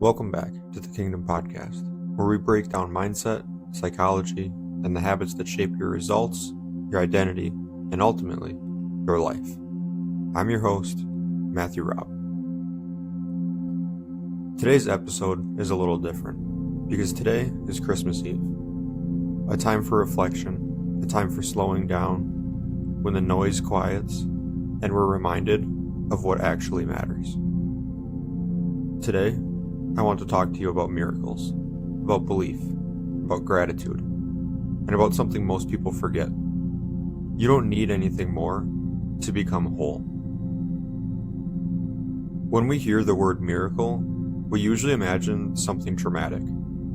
Welcome back to the Kingdom Podcast, where we break down mindset, psychology, and the habits that shape your results, your identity, and ultimately, your life. I'm your host, Matthew Robb. Today's episode is a little different, because today is Christmas Eve, a time for reflection, a time for slowing down, when the noise quiets, and we're reminded of what actually matters. Today, I want to talk to you about miracles, about belief, about gratitude, and about something most people forget. You don't need anything more to become whole. When we hear the word miracle, we usually imagine something traumatic,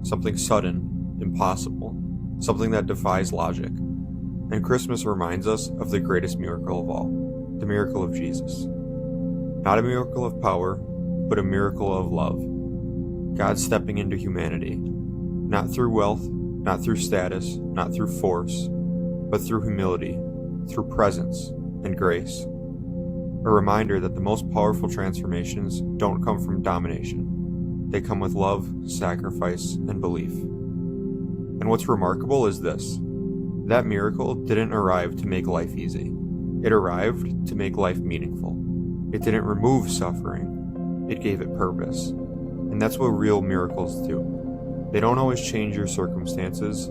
something sudden, impossible, something that defies logic. And Christmas reminds us of the greatest miracle of all, the miracle of Jesus. Not a miracle of power, but a miracle of love. God stepping into humanity, not through wealth, not through status, not through force, but through humility, through presence and grace. A reminder that the most powerful transformations don't come from domination. They come with love, sacrifice, and belief. And what's remarkable is this: that miracle didn't arrive to make life easy. It arrived to make life meaningful. It didn't remove suffering. It gave it purpose. And that's what real miracles do. They don't always change your circumstances,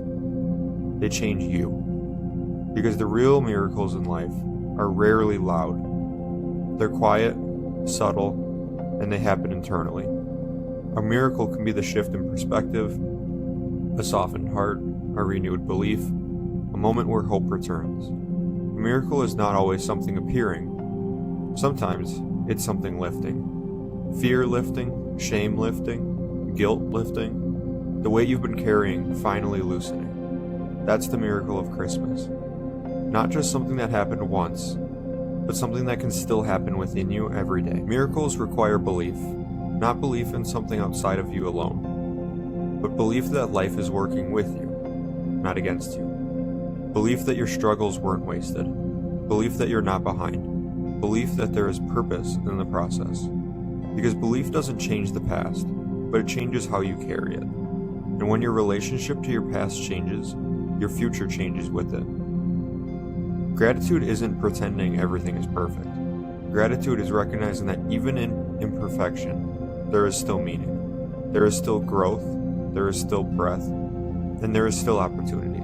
they change you. Because the real miracles in life are rarely loud. They're quiet, subtle, and they happen internally. A miracle can be the shift in perspective, a softened heart, a renewed belief, a moment where hope returns. A miracle is not always something appearing. Sometimes it's something lifting. Fear lifting, shame lifting, guilt lifting, the weight you've been carrying finally loosening. That's the miracle of Christmas. Not just something that happened once, but something that can still happen within you every day. Miracles require belief, not belief in something outside of you alone, but belief that life is working with you, not against you. Belief that your struggles weren't wasted, belief that you're not behind, belief that there is purpose in the process. Because belief doesn't change the past, but it changes how you carry it. And when your relationship to your past changes, your future changes with it. Gratitude isn't pretending everything is perfect. Gratitude is recognizing that even in imperfection, there is still meaning. There is still growth, there is still breath, and there is still opportunity.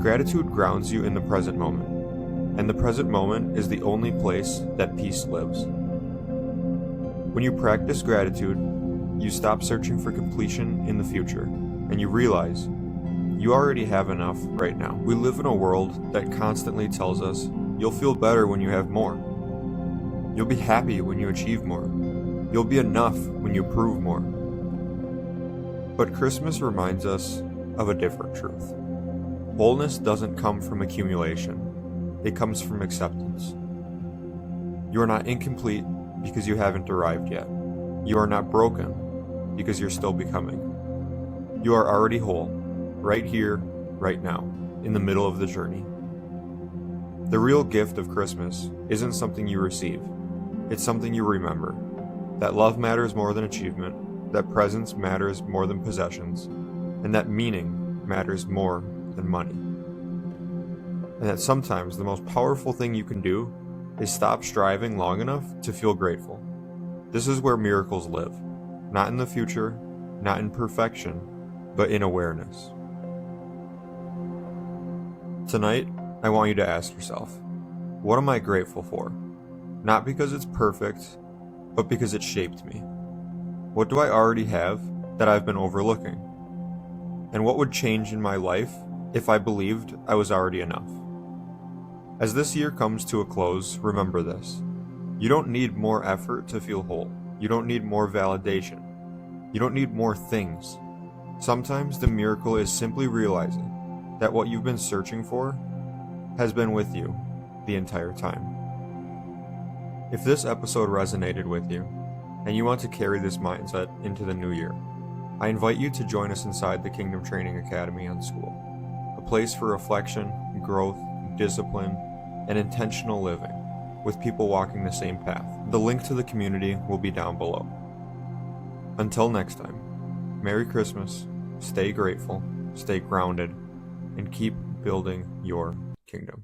Gratitude grounds you in the present moment, and the present moment is the only place that peace lives. When you practice gratitude, you stop searching for completion in the future, and you realize you already have enough right now. We live in a world that constantly tells us you'll feel better when you have more. You'll be happy when you achieve more. You'll be enough when you prove more. But Christmas reminds us of a different truth. Wholeness doesn't come from accumulation. It comes from acceptance. You are not incomplete because you haven't arrived yet. You are not broken because you're still becoming. You are already whole, right here, right now, in the middle of the journey. The real gift of Christmas isn't something you receive. It's something you remember. That love matters more than achievement, that presence matters more than possessions, and that meaning matters more than money. And that sometimes the most powerful thing you can do is stop striving long enough to feel grateful. This is where miracles live. Not in the future, not in perfection, but in awareness. Tonight, I want you to ask yourself, what am I grateful for? Not because it's perfect, but because it shaped me. What do I already have that I've been overlooking? And what would change in my life if I believed I was already enough? As this year comes to a close, remember this. You don't need more effort to feel whole. You don't need more validation. You don't need more things. Sometimes the miracle is simply realizing that what you've been searching for has been with you the entire time. If this episode resonated with you, and you want to carry this mindset into the new year, I invite you to join us inside the Kingdom Training Academy on School, a place for reflection, growth, discipline, and intentional living, with people walking the same path. The link to the community will be down below. Until next time, Merry Christmas, stay grateful, stay grounded, and keep building your kingdom.